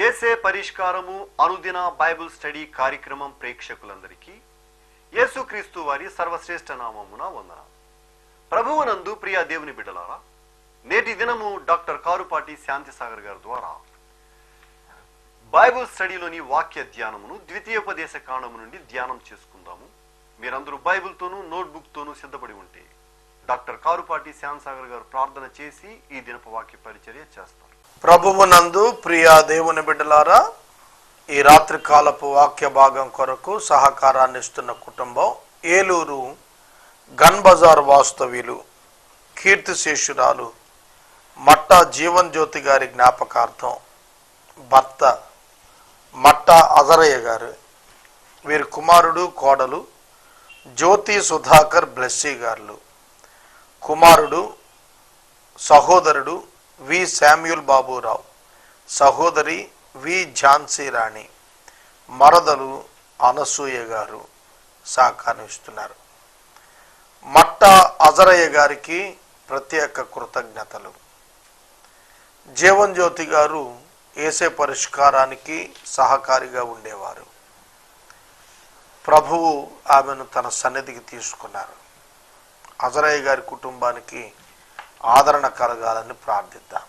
ఏసే పరిష్కారము అనుదిన Bible study కార్యక్రమం ప్రేక్షకులందరికీ యేసుక్రీస్తు వారి సర్వశ్రేష్ఠ నామమున వందనాలు. ప్రభువునందు ప్రియ దేవుని బిడ్డలారా, నేటి దినము డాక్టర్ కారుపాటి శాంతిసాగర్ గారి ద్వారా బైబిల్ స్టడీలోని వాక్య ధ్యానమును ద్వితీయోపదేశ కాండము నుండి ధ్యానం చేసుకుందాము. మీరందరూ బైబిల్తోనూ నోట్బుక్తోనూ సిద్ధపడి ఉంటే డాక్టర్ కారుపాటి శాంతిసాగర్ గారు ప్రార్థన చేసి ఈ దినపు వాక్య పరిచర్య చేస్తారు. ప్రభువునందు ప్రియ దేవుని బిడ్డలారా, ఈ రాత్రి కాలపు వాక్య భాగం కొరకు సహకారాన్ని ఇస్తున్న కుటుంబం ఏలూరు గన్ బజార్ వాస్తవ్యులు కీర్తిశేషురాలు మట్టా జీవన్ జ్యోతి గారి జ్ఞాపకార్థం భర్త మట్టా అజరయ్య గారు, వీరి కుమారుడు కోడలు జ్యోతి సుధాకర్ బ్లెస్సీ గారు, కుమారుడు సహోదరుడు వి శామ్యూల్ బాబురావు, సహోదరి వి ఝాన్సీ రాణి, మరదలు అనసూయ గారు సహకరిస్తున్నారు. మట్టా అజరయ్య గారికి ప్రత్యేక కృతజ్ఞతలు. జీవన్ జ్యోతి గారు ఏసే పరిష్కారానికి సహకారిగా ఉండేవారు. ప్రభువు ఆమెను తన సన్నిధికి తీసుకున్నారు. అజరయ్య గారి కుటుంబానికి ఆదరణ కలగాలని ప్రార్థిద్దాం.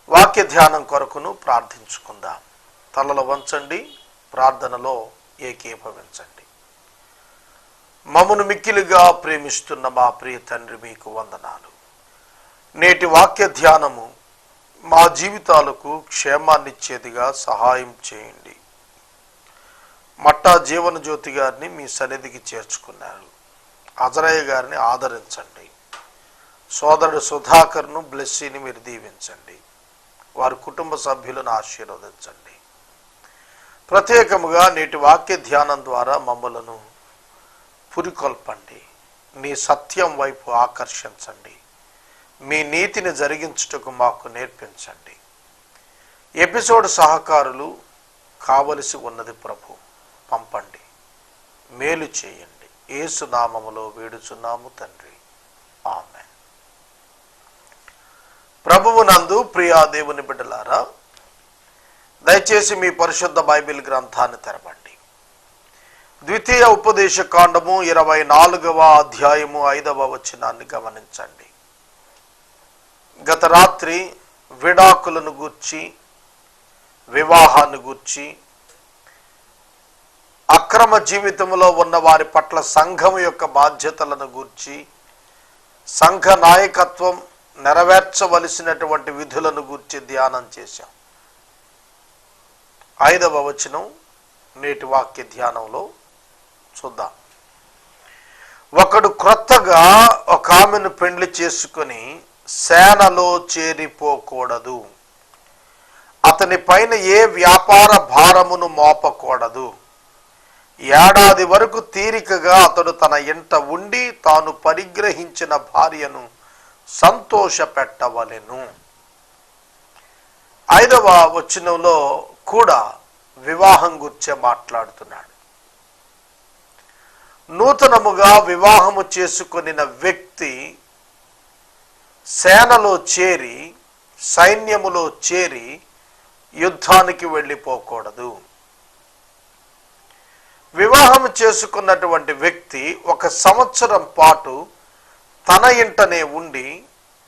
వాక్య ధ్యానం కొరకును ప్రార్థించుకుందాం. తలలు వంచండి, ప్రార్థనలో ఏకీభవించండి. మమ్మను మిక్కిలిగా ప్రేమిస్తున్న మా ప్రియ తండ్రి, మీకు వందనాలు. నేటి వాక్య ధ్యానము మా జీవితాలకు క్షేమాన్నిచ్చేదిగా సహాయం చేయండి. మట్టా జీవన జ్యోతి గారిని మీ సన్నిధికి చేర్చుకున్నారు. అజరయ్య గారిని ఆదరించండి. సోదరుడు సుధాకర్ను బ్లెస్సీని మీరు దీవించండి. వారి కుటుంబ సభ్యులను ఆశీర్వదించండి. ప్రత్యేకముగా నేటి వాక్య ధ్యానం ద్వారా మమ్మలను పురికొల్పండి. నీ సత్యం వైపు ఆకర్షించండి. మీ నీతిని జరిగించుటకు మాకు నేర్పించండి. ఎపిసోడ్ సహకారులు కావలసి ఉన్నది ప్రభు, పంపండి. మేలు చేయండి. యేసు నామములో వేడుచున్నాము తండ్రి, ఆమేన్. ప్రభువునందు ప్రియా దేవుని బిడ్డలారా, దయచేసి మీ పరిశుద్ధ బైబిల్ గ్రంథాన్ని తెరవండి. ద్వితీయ ఉపదేశ కాండము 24వ అధ్యాయము 5వ వచనాన్ని గమనించండి. గత రాత్రి విడాకులను గూర్చి, వివాహాన్ని గూర్చి, అక్రమ జీవితంలో ఉన్న వారి పట్ల సంఘం యొక్క బాధ్యతలను గూర్చి, సంఘ నాయకత్వం నెరవేర్చవలసినటువంటి విధులను గూర్చి ధ్యానం చేశాం. 5వ వచనం నేటి వాక్య ధ్యానంలో చూద్దాం. ఒకడు క్రొత్తగా ఒక ఆమెను పెండ్లి చేసుకుని సేనలో చేరిపోకూడదు. అతని పైన ఏ వ్యాపార భారమును మోపకూడదు. ఏడాది వరకు తీరికగా అతడు తన ఇంట ఉండి తాను పరిగ్రహించిన భార్యను సంతోష పెట్టవలెను. 5వ వచనంలో కూడా వివాహం గురించి మాట్లాడుతున్నాడు. నూతనముగా వివాహము చేసుకొనిన వ్యక్తి సేనలో చేరి, సైన్యములో చేరి యుద్ధానికి వెళ్ళిపోకూడదు. వివాహం చేసుకున్నటువంటి వ్యక్తి 1 సంవత్సరం పాటు తన ఇంటనే ఉండి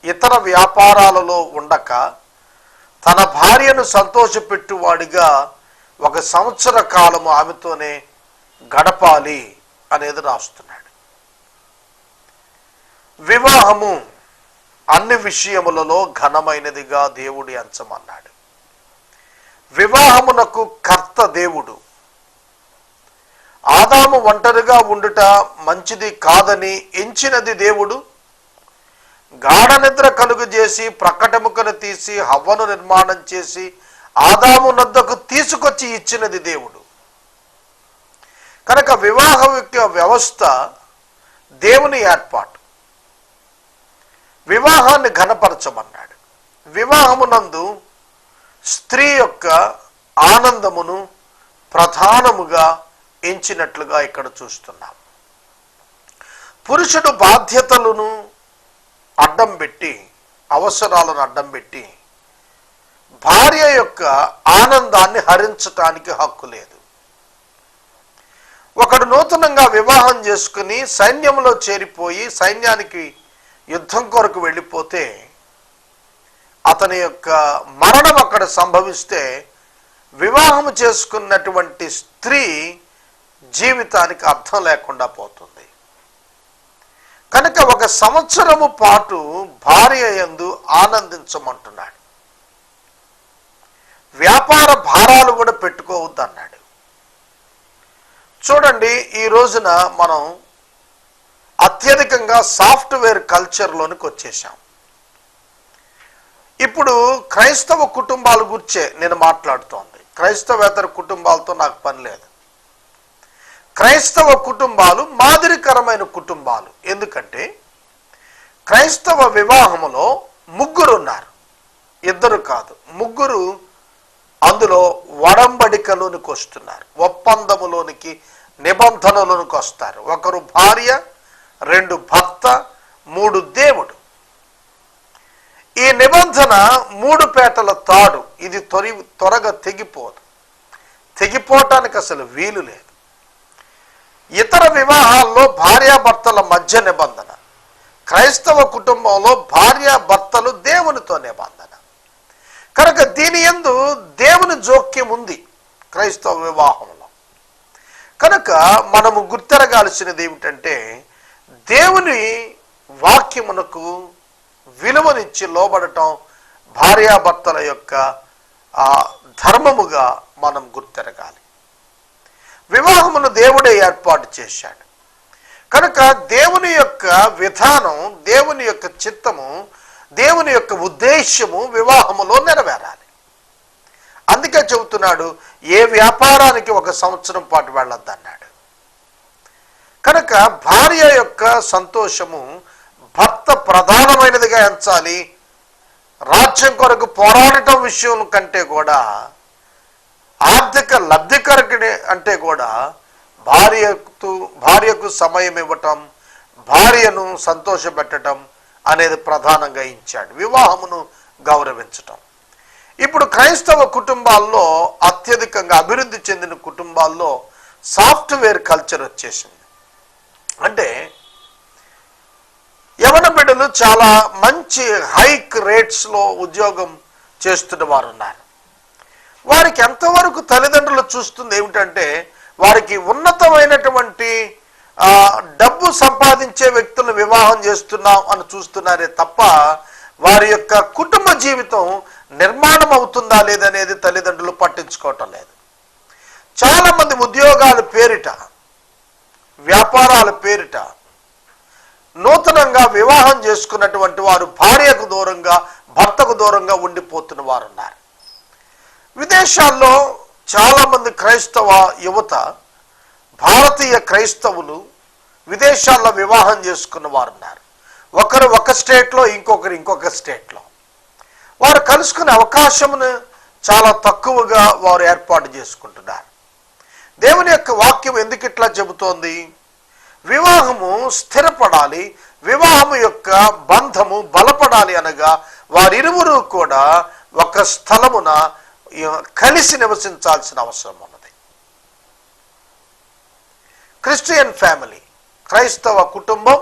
ఇతర వ్యాపారాలలో ఉండక తన భార్యను సంతోషపెట్టువాడిగా 1 సంవత్సర కాలము ఆమెతోనే గడపాలి అనేది రాస్తున్నాడు. వివాహము అన్ని విషయములలో ఘనమైనదిగా దేవుడు ఎంచమన్నాడు. వివాహమునకు కర్త దేవుడు. ఆదాము ఒంటరిగా ఉండుట మంచిది కాదని ఎంచినది దేవుడు. గాఢ నిద్ర కలుగజేసి ప్రక్కటెముకను తీసి హవ్వను నిర్మాణం చేసి ఆదాము నద్దకు తీసుకొచ్చి ఇచ్చినది దేవుడు. కనుక వివాహం యొక్క వ్యవస్థ దేవుని ఏర్పాటు. వివాహాన్ని ఘనపరచమన్నాడు. వివాహమునందు స్త్రీ యొక్క ఆనందమును ప్రధానముగా ఎంచినట్లుగా ఇక్కడ చూస్తున్నాం. పురుషుడు బాధ్యతలను అడ్డం పెట్టి, అవసరాలను అడ్డం పెట్టి భార్య యొక్క యొక్క ఆనందాన్ని హరించటానికి హక్కు లేదు. ఒకడు నూతనంగా వివాహం చేసుకుని సైన్యంలో చేరిపోయి సైన్యానికి యుద్ధం కొరకు వెళ్ళిపోతే అతని యొక్క మరణం అక్కడ సంభవిస్తే వివాహం చేసుకున్నటువంటి స్త్రీ జీవితానికి అర్థం లేకుండా పోతుంది. కనుక 1 సంవత్సరము పాటు భార్య యందు ఆనందించమంటున్నాడు. వ్యాపార భారాలు కూడా పెట్టుకోవద్దన్నాడు. చూడండి, ఈ రోజున మనం అత్యధికంగా సాఫ్ట్వేర్ కల్చర్లోనికి వచ్చేసాం. ఇప్పుడు క్రైస్తవ కుటుంబాల గురించే నేను మాట్లాడుతోంది. క్రైస్తవేతర కుటుంబాలతో నాకు పని లేదు. క్రైస్తవ కుటుంబాలు మాదిరికరమైన కుటుంబాలు. ఎందుకంటే క్రైస్తవ వివాహములో 3 ఉన్నారు, 2 కాదు, 3 అందులో వడంబడికలోనికి వస్తున్నారు, ఒప్పందములోనికి, నిబంధనలోనికి వస్తారు. 1 భార్య, 2 భర్త, 3 దేవుడు. ఈ నిబంధన 3 పేటల తాడు. ఇది త్వరగా తెగిపోదు. తెగిపోవటానికి అసలు వీలు లేదు. ఇతర వివాహాల్లో భార్యాభర్తల మధ్య నిబంధన, క్రైస్తవ కుటుంబంలో భార్యాభర్తలు దేవునితో నిబంధన. కనుక దీని యందు దేవుని జోక్యం ఉంది క్రైస్తవ వివాహంలో. కనుక మనము గుర్తెరగాల్సినది ఏమిటంటే దేవుని వాక్యమునకు విలువనిచ్చి లోబడటం భార్యాభర్తల యొక్క ధర్మముగా మనం గుర్తెరగాలి. వివాహమును దేవుడే ఏర్పాటు చేశాడు. కనుక దేవుని యొక్క విధానం, దేవుని యొక్క చిత్తము, దేవుని యొక్క ఉద్దేశ్యము వివాహములో నెరవేరాలి. అందుకే చెబుతున్నాడు, ఏ వ్యాపారానికి 1 సంవత్సరం పాటు వెళ్ళొద్దన్నాడు. కనుక భార్య యొక్క సంతోషము భర్త ప్రధానమైనదిగా ఎంచాలి. రాజ్యం కొరకు పోరాడటం విషయం కంటే కూడా, ఆర్థిక లబ్ధి కొరకు అంటే కూడా భార్యకు సమయం ఇవ్వటం, భార్యను సంతోషపెట్టడం అనేది ప్రధానంగా ఇచ్చాడు. వివాహమును గౌరవించటం. ఇప్పుడు క్రైస్తవ కుటుంబాల్లో అత్యధికంగా అభివృద్ధి చెందిన కుటుంబాల్లో సాఫ్ట్వేర్ కల్చర్ వచ్చేసింది. అంటే యవన బిడ్డలు చాలా మంచి హైక్ రేట్స్లో ఉద్యోగం చేస్తున్న వారు ఉన్నారు. వారికి ఎంతవరకు తల్లిదండ్రులు చూస్తుంది ఏమిటంటే వారికి ఉన్నతమైనటువంటి డబ్బు సంపాదించే వ్యక్తులను వివాహం చేస్తున్నాం అని చూస్తున్నారే తప్ప వారి యొక్క కుటుంబ జీవితం నిర్మాణం అవుతుందా లేదనేది తల్లిదండ్రులు పట్టించుకోవటం లేదు. చాలామంది ఉద్యోగాల పేరిట, వ్యాపారాల పేరిట నూతనంగా వివాహం చేసుకున్నటువంటి వారు భార్యకు దూరంగా, భర్తకు దూరంగా ఉండిపోతున్న వారు ఉన్నారు. విదేశాల్లో చాలామంది క్రైస్తవ యువత, భారతీయ క్రైస్తవులు విదేశాల్లో వివాహం చేసుకున్న వారు ఉన్నారు. ఒకరు ఒక స్టేట్లో, ఇంకొకరు ఇంకొక స్టేట్లో. వారు కలుసుకునే అవకాశమును చాలా తక్కువగా వారు ఏర్పాటు చేసుకుంటున్నారు. దేవుని యొక్క వాక్యం ఎందుకు ఇట్లా చెబుతోంది? వివాహము స్థిరపడాలి, వివాహము యొక్క బంధము బలపడాలి అనగా వారిరువురు కూడా ఒక స్థలమున కలిసి నివసించాల్సిన అవసరం ఉన్నది. క్రిస్టియన్ ఫ్యామిలీ, క్రైస్తవ కుటుంబం,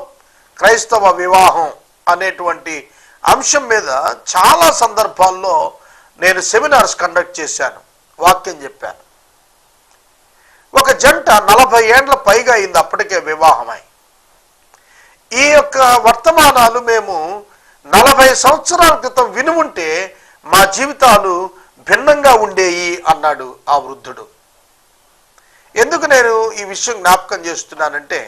క్రైస్తవ వివాహం అనేటువంటి అంశం మీద చాలా సందర్భాల్లో నేను సెమినార్స్ కండక్ట్ చేశాను, వాక్యం చెప్పాను. ఒక జంట 40 ఏండ్ల పైగా అయింది అప్పటికే వివాహమై. ఈ యొక్క వర్తమానాలు మేము 40 సంవత్సరాల క్రితం విని ఉంటే మా జీవితాలు భిన్నంగా ఉండేవి అన్నాడు ఆ వృద్ధుడు. ఎందుకు నేను ఈ విషయం జ్ఞాపకం చేస్తున్నానంటే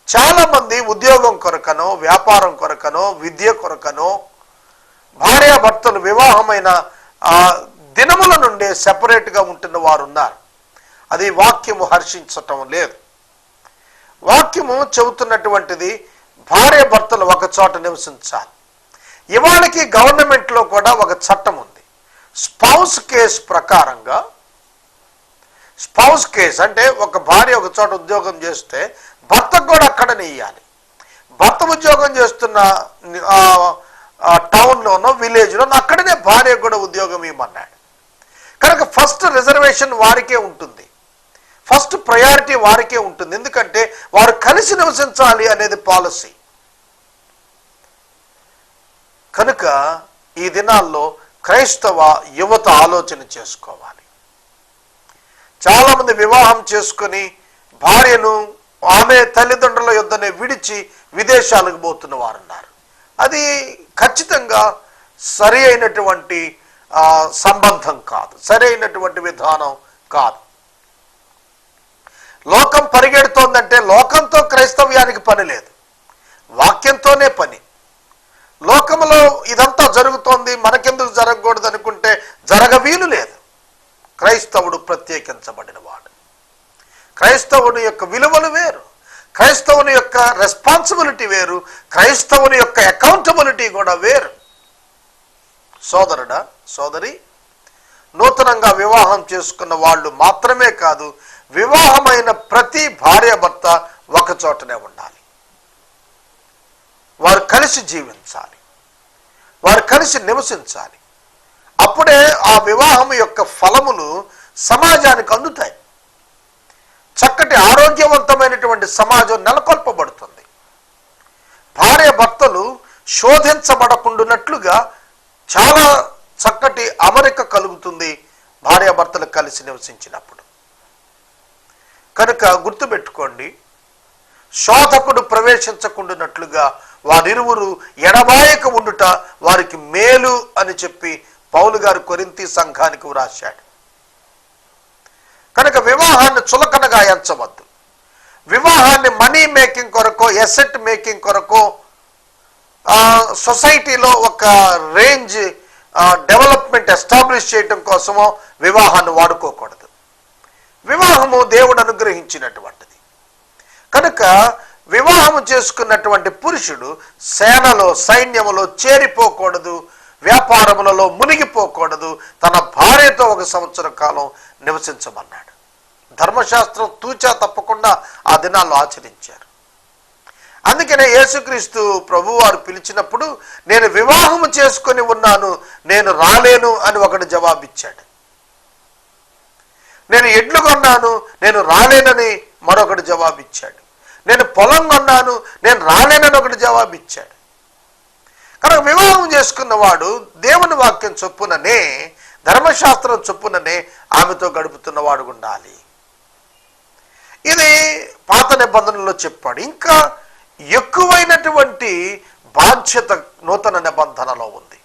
చాలామంది ఉద్యోగం కొరకనో, వ్యాపారం కొరకనో, విద్య కొరకనో భార్యాభర్తలు వివాహమైన దినముల నుండే సెపరేట్గా ఉంటున్న వారు ఉన్నారు. అది వాక్యము హర్షించటం లేదు. వాక్యము చెబుతున్నటువంటిది భార్యాభర్తలు ఒక చోట నివసించాలి. ఇవాళకి గవర్నమెంట్లో కూడా ఒక చట్టం ఉంది. స్పౌస్ కేస్ ప్రకారంగా, స్పౌస్ కేస్ అంటే ఒక భార్య ఒక చోట ఉద్యోగం చేస్తే భర్తకు కూడా అక్కడనే ఇవ్వాలి. భర్త ఉద్యోగం చేస్తున్న టౌన్లోనో విలేజ్లోనో అక్కడనే భార్యకు కూడా ఉద్యోగం ఇవ్వమన్నాడు. ఫస్ట్ రిజర్వేషన్ వారికే ఉంటుంది, ఫస్ట్ ప్రయారిటీ వారికే ఉంటుంది. ఎందుకంటే వారు కలిసి నివసించాలి అనేది పాలసీ. కనుక ఈ దినాల్లో క్రైస్తవ యువత ఆలోచన చేసుకోవాలి. చాలామంది వివాహం చేసుకొని భార్యను ఆమె తల్లిదండ్రుల యొద్దనే విడిచి విదేశాలకు పోతున్న వారు ఉన్నారు. అది ఖచ్చితంగా సరి అయినటువంటి సంబంధం కాదు, సరి అయినటువంటి విధానం కాదు. లోకం పరిగెడుతోందంటే లోకంతో క్రైస్తవ్యానికి పని లేదు, వాక్యంతోనే పని. లోకంలో ఇదంతా జరుగుతోంది, మనకెందుకు జరగకూడదు అనుకుంటే జరగవీలు లేదు. క్రైస్తవుడు ప్రత్యేకించబడిన వాడు. క్రైస్తవుని యొక్క విలువలు వేరు, క్రైస్తవుని యొక్క రెస్పాన్సిబిలిటీ వేరు, క్రైస్తవుని యొక్క అకౌంటబిలిటీ కూడా వేరు. సోదరుడా, సోదరి, నూతనంగా వివాహం చేసుకున్న వాళ్ళు మాత్రమే కాదు, వివాహమైన ప్రతి భార్యాభర్త ఒక చోటనే ఉండాలి. వారు కలిసి జీవించాలి, వారు కలిసి నివసించాలి. అప్పుడే ఆ వివాహం యొక్క ఫలములు సమాజానికి అందుతాయి. చక్కటి ఆరోగ్యవంతమైనటువంటి సమాజం నెలకొల్పబడుతుంది. భార్యాభర్తలు శోధించబడకుండానట్లుగా చాలా చక్కటి అమరిక కలుగుతుంది భార్యాభర్తలు కలిసి నివసించినప్పుడు. కనుక గుర్తుపెట్టుకోండి, శోధకుడు ప్రవేశించకుండానట్లుగా వారిరువురు ఎడబాయక ఉండుట వారికి మేలు అని చెప్పి పౌలు గారు కొరింథీ సంఘానికి వ్రాశాడు. కనుక వివాహాన్ని చులకనగా ఎంచవద్దు. వివాహాన్ని మనీ మేకింగ్ కొరకో, ఎసెట్ మేకింగ్ కొరకో, సొసైటీలో ఒక రేంజ్ డెవలప్మెంట్ ఎస్టాబ్లిష్ చేయటం కోసమో వివాహాన్ని వాడుకోకూడదు. వివాహము దేవుడు అనుగ్రహించినటువంటిది. కనుక వివాహము చేసుకున్నటువంటి పురుషుడు సేనలో, సైన్యములో చేరిపోకూడదు, వ్యాపారములలో మునిగిపోకూడదు. తన భార్యతో 1 సంవత్సర కాలం నివసించమన్నాడు. ధర్మశాస్త్రం తూచా తప్పకుండా ఆ దినాల్లో ఆచరించారు. అందుకనే యేసుక్రీస్తు ప్రభువారు పిలిచినప్పుడు నేను వివాహము చేసుకొని ఉన్నాను, నేను రాలేను అని ఒకడు జవాబిచ్చాడు. నేను ఎడ్లు కొన్నాను, నేను రాలేనని మరొకడు జవాబిచ్చాడు. నేను పొలం కొన్నాను, నేను రాలేనని ఒకటి జవాబిచ్చాడు. కనుక వివాహం చేసుకున్నవాడు దేవుని వాక్యం చొప్పుననే, ధర్మశాస్త్రం చొప్పుననే ఆమెతో గడుపుతున్నవాడు ఉండాలి. ఇది పాత నిబంధనలో చెప్పాడు. ఇంకా ఎక్కువైనటువంటి బాధ్యత నూతన నిబంధనలో ఉంది.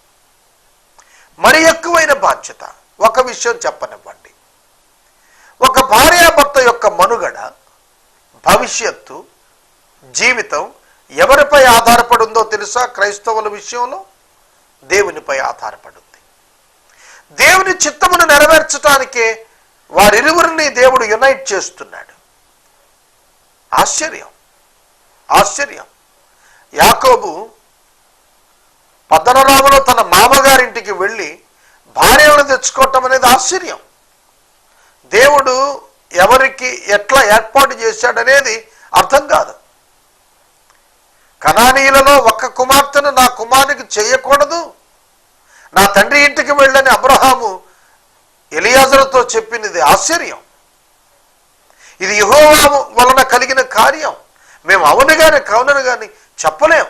మరి ఎక్కువైన బాధ్యత. ఒక విషయం చెప్పనివ్వండి, ఒక భార్యాభర్త యొక్క మనుగడ, భవిష్యత్తు, జీవితం ఎవరిపై ఆధారపడి ఉందో తెలుసా? క్రైస్తవుల విషయంలో దేవునిపై ఆధారపడి ఉంది. దేవుని చిత్తమును నెరవేర్చడానికే వారిరువురిని దేవుడు యునైట్ చేస్తున్నాడు. ఆశ్చర్యం, ఆశ్చర్యం. యాకోబు పద్దనరాములో తన మామగారింటికి వెళ్ళి భార్యలను తెచ్చుకోవటం అనేది ఆశ్చర్యం. దేవుడు ఎవరికి ఎట్లా ఏర్పాటు చేశాడనేది అర్థం కాదు. కనానీయులలో ఒక్క కుమార్తెను నా కుమారునికి చేయకూడదు, నా తండ్రి ఇంటికి వెళ్ళని అబ్రహాము ఎలియాజరుతో చెప్పినది ఆశ్చర్యం. ఇది యెహోవా వలన కలిగిన కార్యం. మేము అవును కానీ కావునని కానీ చెప్పలేం,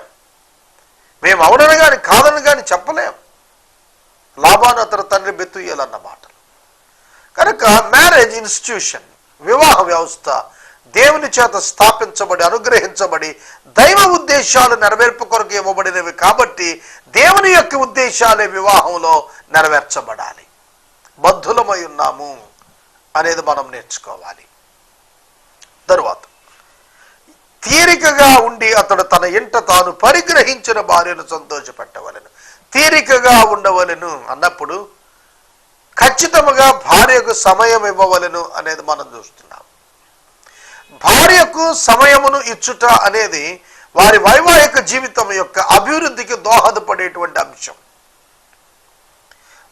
మేము అవునని కానీ కాదని కానీ చెప్పలేం. లాబాను అతని తండ్రి బెతుయేలు అన్న మాటలు. కనుక మ్యారేజ్ ఇన్స్టిట్యూషన్, వివాహ వ్యవస్థ దేవుని చేత స్థాపించబడి అనుగ్రహించబడి దైవ ఉద్దేశాలు నెరవేర్పు కొరకు ఇవ్వబడినవి కాబట్టి దేవుని యొక్క ఉద్దేశాలే వివాహంలో నెరవేర్చబడాలి. బద్ధులమై ఉన్నాము అనేది మనం నేర్చుకోవాలి. తరువాత తీరికగా ఉండి అతడు తన ఇంట తాను పరిగ్రహించిన భార్యను సంతోషపెట్టవలెను. తీరికగా ఉండవలెను అన్నప్పుడు ఖచ్చితంగా భార్యకు సమయం ఇవ్వవలెను అనేది మనం చూస్తున్నాం. భార్యకు సమయమును ఇచ్చుట అనేది వారి వైవాహిక జీవితం యొక్క అభివృద్ధికి దోహదపడేటువంటి అంశం.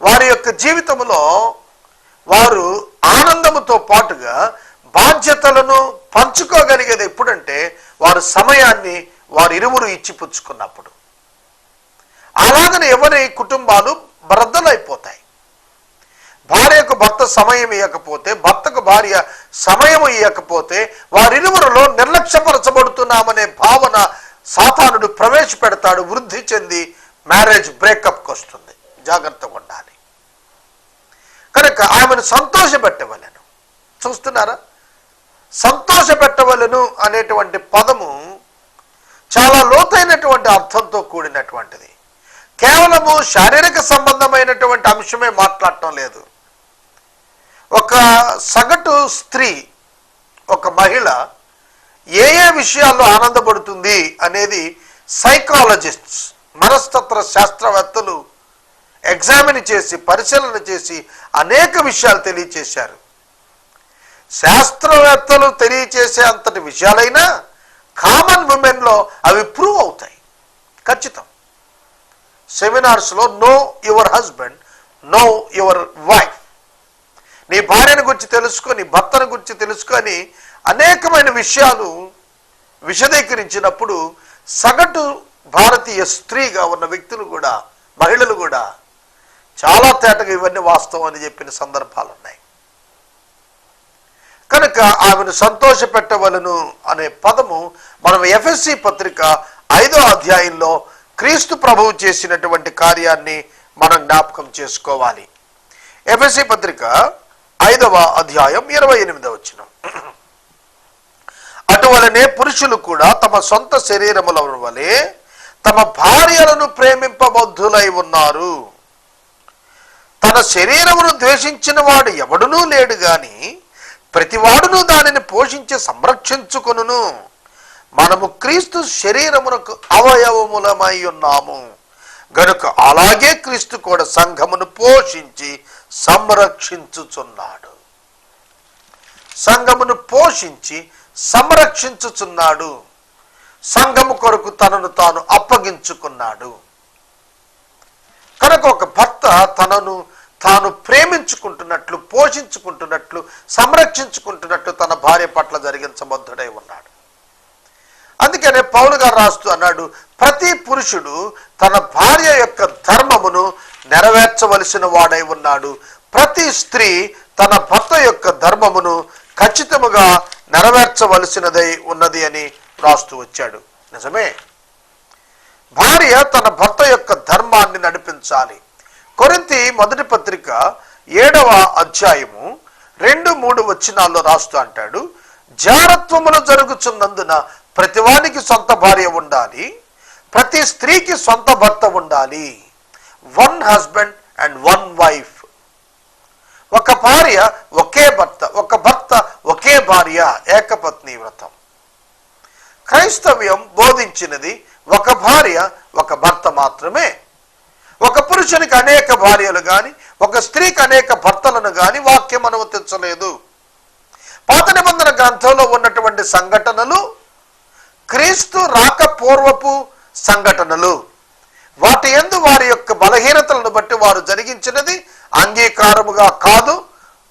వారి యొక్క జీవితంలో వారు ఆనందముతో పాటుగా బాధ్యతలను పంచుకోగలిగేది ఎప్పుడంటే వారు సమయాన్ని వారు ఇరువురు ఇచ్చిపుచ్చుకున్నప్పుడు. అలాగని ఎవరి కుటుంబాలు బ్రద్దలైపోతాయి. భార్యకు భర్త సమయం ఇవ్వకపోతే, భర్తకు భార్య సమయం ఇవ్వకపోతే వారిరువురిలో నిర్లక్ష్యపరచబడుతున్నామనే భావన సాతానుడు ప్రవేశపెడతాడు. వృద్ధి చెంది మ్యారేజ్ బ్రేకప్కి వస్తుంది. జాగ్రత్తగా ఉండాలి. కనుక ఆమెను సంతోషపెట్టవలెను. చూస్తున్నారా, సంతోషపెట్టవలెను అనేటువంటి పదము చాలా లోతైనటువంటి అర్థంతో కూడినటువంటిది. కేవలము శారీరక సంబంధమైనటువంటి అంశమే మాట్లాడటం లేదు. ఒక సగటు స్త్రీ, ఒక మహిళ ఏ ఏ విషయాల్లో ఆనందపడుతుంది అనేది సైకాలజిస్ట్స్, మనస్తత్వ శాస్త్రవేత్తలు ఎగ్జామిన్ చేసి, పరిశీలన చేసి అనేక విషయాలు తెలియచేశారు. శాస్త్రవేత్తలు తెలియచేసే అంతటి విషయాలైనా కామన్ ఉమెన్లో అవి ప్రూవ్ అవుతాయి. ఖచ్చితం. సెమినార్స్లో know your husband, know your wife, నీ భార్యను గురించి తెలుసుకో, నీ భర్తను గురించి తెలుసుకొని అనేకమైన విషయాలు విశదీకరించినప్పుడు సగటు భారతీయ స్త్రీగా ఉన్న వ్యక్తులు కూడా, మహిళలు కూడా చాలా తేటగా ఇవన్నీ వాస్తవం అని చెప్పిన సందర్భాలు ఉన్నాయి. కనుక ఆమెను సంతోషపెట్టవలను అనే పదము మనం ఎఫెసీ పత్రిక 5వ అధ్యాయంలో క్రీస్తు ప్రభువు చేసినటువంటి కార్యాన్ని మనం జ్ఞాపకం చేసుకోవాలి. ఎఫెసీ పత్రిక 5వ అధ్యాయం 28వ వచనం. అటువలనే పురుషులు కూడా తమ సొంత శరీరముల వలె తమ భార్యలను ప్రేమింపబద్ధులై ఉన్నారు. తన శరీరమును ద్వేషించిన వాడు ఎవడునూ లేడు గాని ప్రతివాడును దానిని పోషించి సంరక్షించుకొనును. మనము క్రీస్తు శరీరమునకు అవయవములమై ఉన్నాము గనుక అలాగే క్రీస్తు కూడా సంఘమును పోషించి సంరక్షించుచున్నాడు. సంఘమును పోషించి సంరక్షించుచున్నాడు. సంఘము కొరకు తనను తాను అప్పగించుకున్నాడు. కనుక ఒక భర్త తనను తాను ప్రేమించుకుంటున్నట్లు, పోషించుకుంటున్నట్లు, సంరక్షించుకుంటున్నట్లు తన భార్య పట్ల జరిగించబద్ధుడై ఉన్నాడు. అందుకనే పౌలు గారు రాస్తూ అన్నాడు, ప్రతి పురుషుడు తన భార్య యొక్క ధర్మమును నెరవేర్చవలసిన వాడై ఉన్నాడు. ప్రతి స్త్రీ తన భర్త యొక్క ధర్మమును ఖచ్చితముగా నెరవేర్చవలసినదై ఉన్నది అని రాస్తూ వచ్చాడు. నిజమే, భార్య తన భర్త యొక్క ధర్మాన్ని నడిపించాలి. కొరింథీ మొదటి పత్రిక 7వ అధ్యాయము 2-3 వచనాల్లో రాస్తూ అంటాడు, జారత్వములు జరుగుచున్నందున ప్రతివానికి సొంత భార్య ఉండాలి, ప్రతి స్త్రీకి సొంత భర్త ఉండాలి. 1 హస్బెండ్ అండ్ 1 వైఫ్. ఒక భార్య ఒకే భర్త, ఒక భర్త ఒకే భార్య, ఏకపత్ని వ్రతం. క్రైస్తవ్యం బోధించినది ఒక భార్య ఒక భర్త మాత్రమే. ఒక పురుషునికి అనేక భార్యలు గాని, ఒక స్త్రీకి అనేక భర్తలను గాని వాక్యం అనుమతించలేదు. పాత నిబంధన గ్రంథంలో ఉన్నటువంటి సంఘటనలు క్రీస్తు రాక పూర్వపు సంఘటనలు. వాటి యందు వారి యొక్క బలహీనతలను బట్టి వారు జరిగించినది అంగీకారముగా కాదు,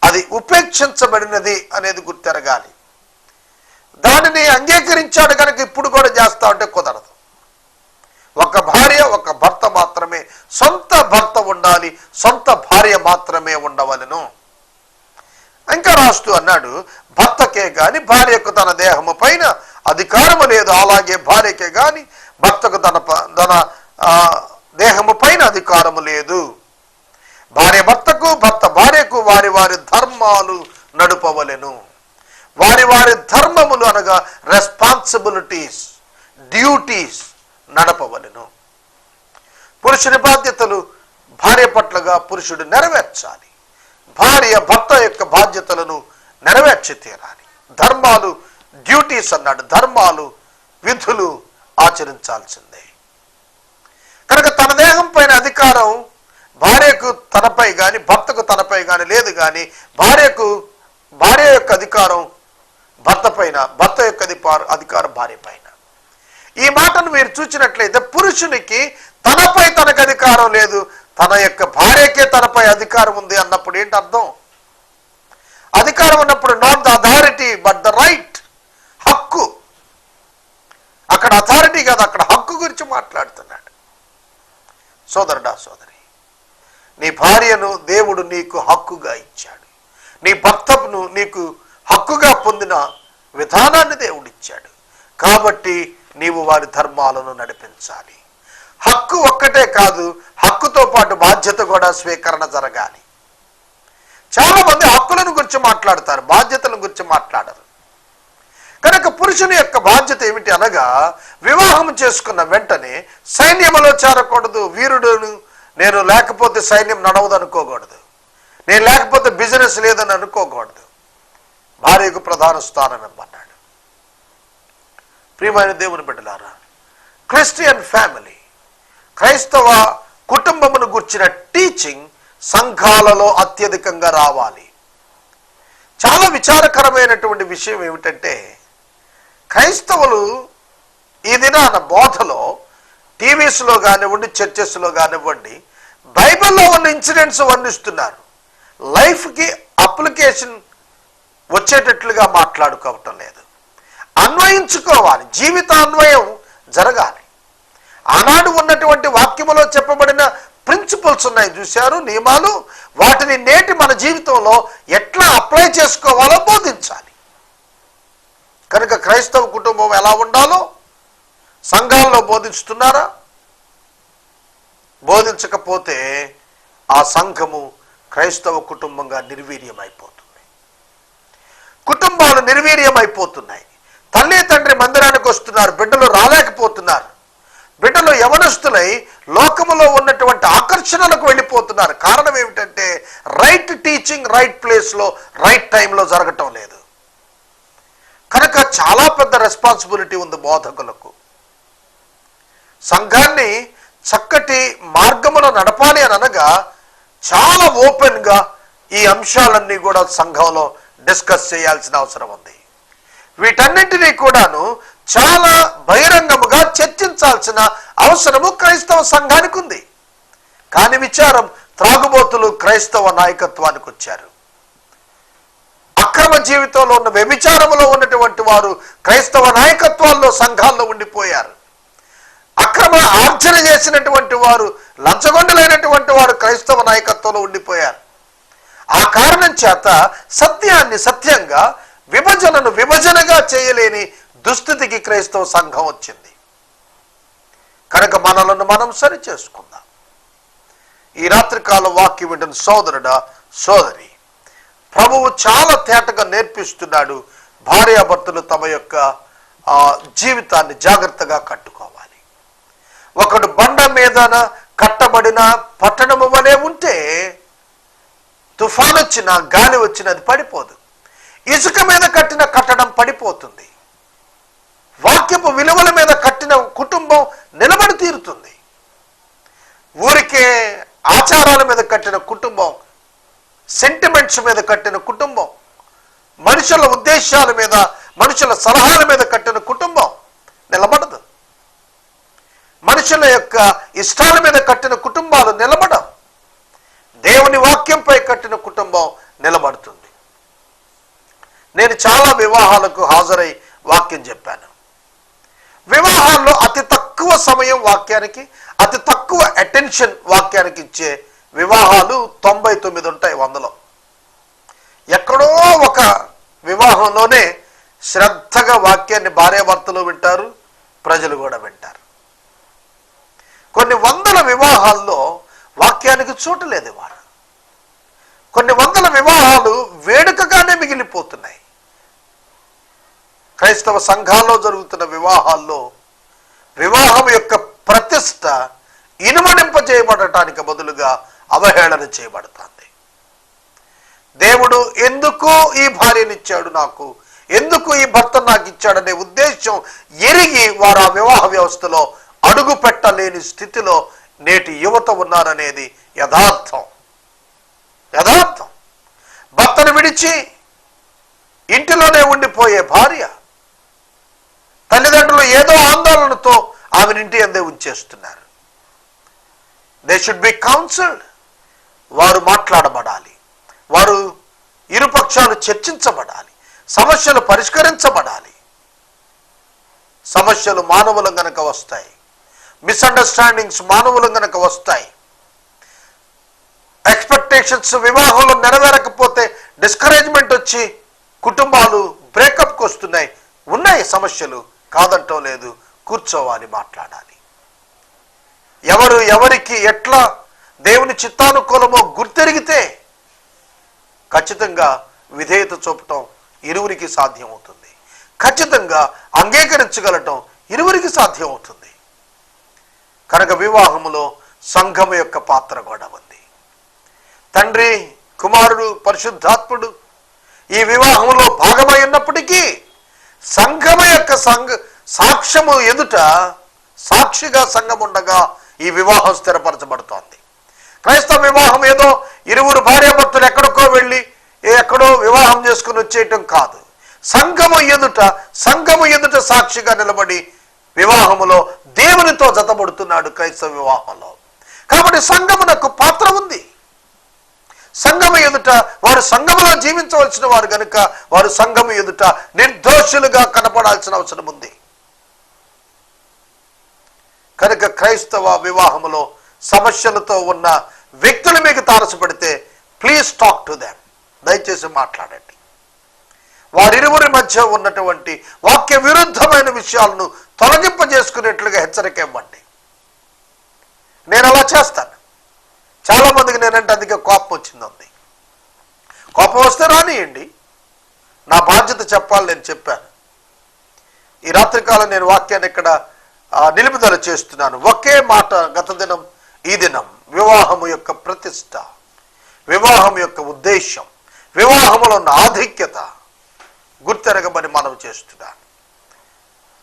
అది ఉపేక్షించబడినది అనేది గుర్తెరగాలి. దానిని అంగీకరించాడు కనుక ఇప్పుడు కూడా చేస్తా ఉంటే కుదరదు. ఒక భార్య ఒక భర్త మాత్రమే, సొంత భర్త ఉండాలి, సొంత భార్య మాత్రమే ఉండవలెను. ఇంకా రాస్తూ అన్నాడు, భర్తకే గాని భార్యకు తన దేహము పైన అధికారము లేదు, అలాగే భార్యకే గాని భర్తకు తన దేహము పైన అధికారము లేదు. భార్య భర్తకు, భర్త భార్యకు వారి వారి ధర్మాలు నడుపవలెను. వారి వారి ధర్మములు అనగా రెస్పాన్సిబిలిటీస్, డ్యూటీస్ నడపవలెను. పురుషుని బాధ్యతలు భార్య పట్లగా పురుషుడు నెరవేర్చాలి. భార్య భర్త యొక్క బాధ్యతలను నెరవేర్చి తీరాలి. ధర్మాలు, డ్యూటీస్ అన్నాడు, ధర్మాలు, విధులు ఆచరించాల్సిందే. కనుక తన దేహం పైన అధికారం భార్యకు తనపై గాని, భర్తకు తనపై గాని లేదు గాని భార్య యొక్క అధికారం భర్త పైన, భర్త యొక్క అధికారం భార్య పైన. ఈ మాటను మీరు చూసినట్లయితే పురుషునికి తనపై తనకు అధికారం లేదు, తన యొక్క భార్యకే తనపై అధికారం ఉంది అన్నప్పుడు ఏంటి అర్థం? అధికారం ఉన్నప్పుడు not the authority but the right, హక్కు. అక్కడ అథారిటీ కాదు, అక్కడ హక్కు గురించి మాట్లాడుతున్నాడు. సోదరుడా, సోదరి, నీ భార్యను దేవుడు నీకు హక్కుగా ఇచ్చాడు. నీ భర్తను నీకు హక్కుగా పొందిన విధానాన్ని దేవుడిచ్చాడు. కాబట్టి నీవు వారి ధర్మాలను నడిపించాలి. హక్కు ఒక్కటే కాదు, హక్కుతో పాటు బాధ్యత కూడా స్వీకరణ జరగాలి. చాలా మంది హక్కులను గురించి మాట్లాడతారు, బాధ్యతల గురించి మాట్లాడరు. కనుక పురుషుని యొక్క బాధ్యత ఏమిటి అనగా, వివాహం చేసుకున్న వెంటనే సైన్యంలో చేరకూడదు. వీరుడును నేను లేకపోతే సైన్యం నడవదు అనుకోకూడదు, నేను లేకపోతే బిజినెస్ లేదని అనుకోకూడదు. భార్యకు ప్రధాన స్థానం ఇవ్వన్నాడు. ప్రియమైన దేవుని బిడ్డలారా, క్రిస్టియన్ ఫ్యామిలీ, క్రైస్తవ కుటుంబమును గుర్చిన టీచింగ్ సంఘాలలో అత్యధికంగా రావాలి. చాలా విచారకరమైనటువంటి విషయం ఏమిటంటే, క్రైస్తవులు ఈ దినాన బోధలో టీవీస్లో కానివ్వండి, చర్చెస్లో కానివ్వండి, బైబిల్లో ఉన్న ఇన్సిడెంట్స్ వర్ణిస్తున్నారు. లైఫ్కి అప్లికేషన్ వచ్చేటట్లుగా మాట్లాడుకోవటం లేదు. అన్వయించుకోవాలి, జీవితాన్వయం జరగాలి. ఆనాడు ఉన్నటువంటి వాక్యములో చెప్పబడిన ప్రిన్సిపల్స్ ఉన్నాయి చూశారు, నియమాలు. వాటిని నేటి మన జీవితంలో ఎట్లా అప్లై చేసుకోవాలో బోధించాలి. కనుక క్రైస్తవ కుటుంబం ఎలా ఉండాలో సంఘాల్లో బోధిస్తున్నారా? బోధించకపోతే ఆ సంఘము క్రైస్తవ కుటుంబంగా నిర్వీర్యమైపోతుంది. కుటుంబాలు నిర్వీర్యమైపోతున్నాయి. తల్లి తండ్రి మందిరానికి వస్తున్నారు, బిడ్డలు రాలేకపోతున్నారు. బిడ్డలు యవనస్తులై లోకములో ఉన్నటువంటి ఆకర్షణలకు వెళ్ళిపోతున్నారు. కారణం ఏమిటంటే, రైట్ టీచింగ్ రైట్ ప్లేస్లో రైట్ టైంలో జరగటం లేదు. కనుక చాలా పెద్ద రెస్పాన్సిబిలిటీ ఉంది బోధకులకు. సంఘాన్ని చక్కటి మార్గములో నడపాలి అని అనగా చాలా ఓపెన్గా ఈ అంశాలన్నీ కూడా సంఘంలో డిస్కస్ చేయాల్సిన అవసరం ఉంది. వీటన్నింటినీ కూడాను చాలా బహిరంగముగా చర్చించాల్సిన అవసరము క్రైస్తవ సంఘానికి ఉంది. కాని విచారం, త్రాగుబోతులు క్రైస్తవ నాయకత్వానికి వచ్చారు. అక్రమ జీవితంలో ఉన్న వ్యభిచారములో ఉన్నటువంటి వారు క్రైస్తవ నాయకత్వాల్లో సంఘాల్లో ఉండిపోయారు. అక్రమ ఆర్జన చేసినటువంటి వారు, లంచగొండలైనటువంటి వారు క్రైస్తవ నాయకత్వంలో ఉండిపోయారు. ఆ కారణం చేత సత్యాన్ని సత్యంగా, విభజనను విభజనగా చేయలేని దుస్థితికి క్రైస్తవ సంఘం వచ్చింది. కనుక మనలను మనం సరి చేసుకుందాం. ఈ రాత్రికాల వాక్యం వింటున్న సోదరుడా, సోదరి, ప్రభువు చాలా తేటగా నేర్పిస్తున్నాడు. భార్యాభర్తలు తమ యొక్క జీవితాన్ని జాగ్రత్తగా కట్టుకోవాలి. ఒకడు బండ మీదన కట్టబడిన పట్టణము వలె ఉంటే తుఫాను వచ్చినా గాలి వచ్చినా అది పడిపోదు. ఇసుక మీద కట్టిన కట్టడం పడిపోతుంది. వాక్యపు విలువల మీద కట్టిన కుటుంబం నిలబడి తీరుతుంది. ఊరికే ఆచారాల మీద కట్టిన కుటుంబం, సెంటిమెంట్స్ మీద కట్టిన కుటుంబం, మనుషుల ఉద్దేశాల మీద, మనుషుల సలహాల మీద కట్టిన కుటుంబం నిలబడదు. మనుషుల యొక్క ఇష్టాల మీద కట్టిన కుటుంబాలు నిలబడవు. దేవుని వాక్యంపై కట్టిన కుటుంబం నిలబడుతుంది. నేను చాలా వివాహాలకు హాజరై వాక్యం చెప్పాను. వివాహాల్లో అతి తక్కువ సమయం వాక్యానికి, అతి తక్కువ అటెన్షన్ వాక్యానికి ఇచ్చే వివాహాలు 99 ఉంటాయి 100లో. ఎక్కడో ఒక వివాహంలోనే శ్రద్ధగా వాక్యాన్ని భార్యాభర్తలు వింటారు, ప్రజలు కూడా వింటారు. కొన్ని వందల వివాహాల్లో వాక్యానికి చోటు లేదు. వారు కొన్ని వందల వివాహాలు వేడుకగానే మిగిలిపోతున్నాయి. క్రైస్తవ సంఘాల్లో జరుగుతున్న వివాహాల్లో వివాహం యొక్క ప్రతిష్ట ఇనుమడింపజేయబడటానికి బదులుగా అవహేళన చేయబడుతుంది. దేవుడు ఎందుకు ఈ భార్యనిచ్చాడు నాకు, ఎందుకు ఈ భర్త నాకు ఇచ్చాడనే ఉద్దేశం ఎరిగి వారు ఆ వివాహ వ్యవస్థలో అడుగు పెట్టలేని స్థితిలో నేటి యువత ఉన్నారనేది యథార్థం. భర్తను విడిచి ఇంటిలోనే ఉండిపోయే భార్య, తల్లిదండ్రులు ఏదో ఆందోళనతో ఆమెను ఇంటి అందే ఉంచేస్తున్నారు. They should be counselled. వారు మాట్లాడబడాలి, వారు ఇరుపక్షాలు చర్చించబడాలి, సమస్యలు పరిష్కరించబడాలి. సమస్యలు మానవులు గనక వస్తాయి, మిస్అండర్స్టాండింగ్స్ మానవులు గనక వస్తాయి, ఎక్స్పెక్టేషన్స్ వివాహంలో నెరవేరకపోతే డిస్కరేజ్మెంట్ వచ్చి కుటుంబాలు బ్రేకప్కి వస్తున్నాయి. ఉన్నాయి సమస్యలు, కాదంటం లేదు. కూర్చోవాలి, మాట్లాడాలి. ఎవరు ఎవరికి ఎట్లా దేవుని చిత్తానుకూలమో గుర్తెరిగితే ఖచ్చితంగా విధేయత చూపటం ఇరువురికి సాధ్యం అవుతుంది. ఖచ్చితంగా అంగీకరించగలటం ఇరువురికి సాధ్యం అవుతుంది. కనుక వివాహములో సంఘము యొక్క పాత్ర కూడా ఉంది. తండ్రి, కుమారుడు, పరిశుద్ధాత్ముడు ఈ వివాహంలో భాగమై ఉన్నప్పటికీ సంఘము యొక్క సాక్ష్యము ఎదుట సాక్షిగా సంఘం ఉండగా ఈ వివాహం స్థిరపరచబడుతోంది. క్రైస్తవ వివాహం ఏదో ఇరువురు భార్యాభర్తలు ఎక్కడికో వెళ్ళి ఎక్కడో వివాహం చేసుకుని వచ్చేయటం కాదు. సంఘము ఎదుట సాక్షిగా నిలబడి వివాహములో దేవునితో జతబడుతున్నాడు క్రైస్తవ వివాహంలో. కాబట్టి సంఘమునకు పాత్ర ఉంది. సంఘము ఎదుట వారు సంఘములో జీవించవలసిన వారు కనుక వారు సంఘము ఎదుట నిర్దోషులుగా కనపడాల్సిన అవసరం ఉంది. కనుక క్రైస్తవ వివాహములో సమస్యలతో ఉన్న వ్యక్తులు మీకు తారసపడితే ప్లీజ్ టాక్ టు దెమ్. దయచేసి మాట్లాడండి. వారిరువురి మధ్య ఉన్నటువంటి వాక్య విరుద్ధమైన విషయాలను తొలగింపజేసుకునేట్లుగా హెచ్చరిక ఇవ్వండి. నేను అలా చేస్తాను. చాలా మందికి నేనంటే అందుకే కోపం వచ్చింది. కోపం వస్తే రానియండి, నా బాధ్యత చెప్పాలి. నేను చెప్పాను. ఈ రాత్రికాలం నేను వాక్యాన్ని ఇక్కడ నిలుపుదల చేస్తున్నాను. ఒకే మాట గత దినం ఈ దినం వివాహము యొక్క ప్రతిష్ట, వివాహం యొక్క ఉద్దేశం, వివాహములో ఉన్న ఆధిక్యత గుర్తెరగమని మనం చేస్తున్నాను.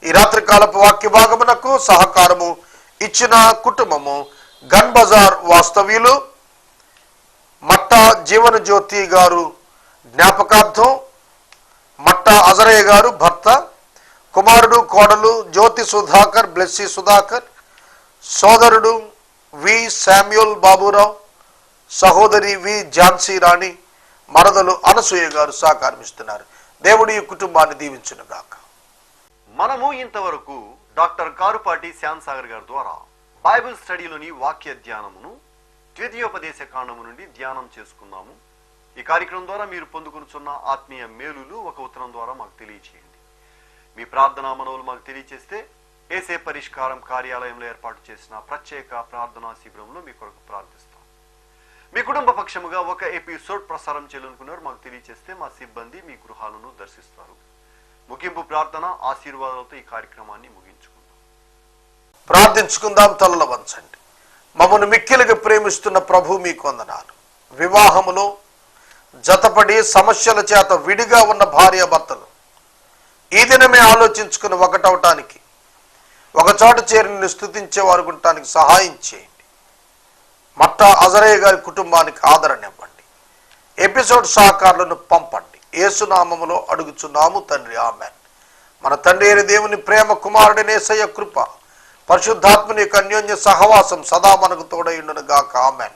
ఈ రాత్రికాలపు వాక్య భాగమునకు సహకారము ఇచ్చిన కుటుంబము గన్ బజార్ వాస్తవ్యులు మట్టా జీవన జ్యోతి గారు జ్ఞాపకార్థం, మట్టా అజరయ్య గారు భర్త, కుమారుడు కోడలు జ్యోతి సుధాకర్, బ్లెస్సీ సుధాకర్, సోదరుడు వి శామ్యూల్ బాబురావు, సహోదరి వి ఝాన్సీ రాణి, మరదలు అనసూయ గారు సహకారమిస్తున్నారు. దేవుడు ఈ కుటుంబాన్ని దీవించునుగాక. మనము ఇంతవరకు డాక్టర్ కారుపాటి శ్యామ్ సాగర్ గారి ద్వారా బైబిల్ స్టడీలోని వాక్య ధ్యానమును ద్వితీయోపదేశ కాండము నుండి ధ్యానం చేసుకున్నాము. ఈ కార్యక్రమం ద్వారా మీరు పొందుకున్న ఆత్మీయ మేలులు ఒక ఉత్తరం ద్వారా మాకు తెలియచేయండి. మీ ప్రార్థనా మనవులు మాకు తెలియచేస్తే ఏసే పరిష్కారం కార్యాలయంలో ఏర్పాటు చేసిన ప్రత్యేక ప్రార్థనా శిబిరంలో మీ కొరకు ప్రార్థిస్తాం. మీ కుటుంబ పక్షముగా ఒక ఎపిసోడ్ ప్రసారం చేయాలనుకున్నారు మాకు తెలియచేస్తే మా సిబ్బంది మీ గృహాలను దర్శిస్తారు. ముగింపు ప్రార్థన ఆశీర్వాదాలతో ఈ కార్యక్రమాన్ని ముగించుకుందాం. ప్రార్థించుకుందాం. తలల వంచండి. మమ్మల్ని మిక్కిలిగా ప్రేమిస్తున్న ప్రభు మీకు వందనాలు. వివాహములో జతపడి సమస్యల చేత విడిగా ఉన్న భార్యాభర్తలు ఈ దినమే ఆలోచించుకుని ఒకటవటానికి, ఒక చోట చేరిని స్తుతించే వారు ఉండటానికి సహాయం చేయండి. మట్టా అజరయ్య గారి కుటుంబానికి ఆదరణ ఇవ్వండి. ఎపిసోడ్ సహకారులను పంపండి. యేసునామములో అడుగుచున్నాము తండ్రి, ఆమెన్. మన తండ్రి అయిన దేవుని ప్రేమ, కుమారుడైన యేసయ్య కృప, పరిశుద్ధాత్మని యొక్క అన్యోన్య సహవాసం సదా మనకు తోడై ఉండును గాక. ఆమెన్.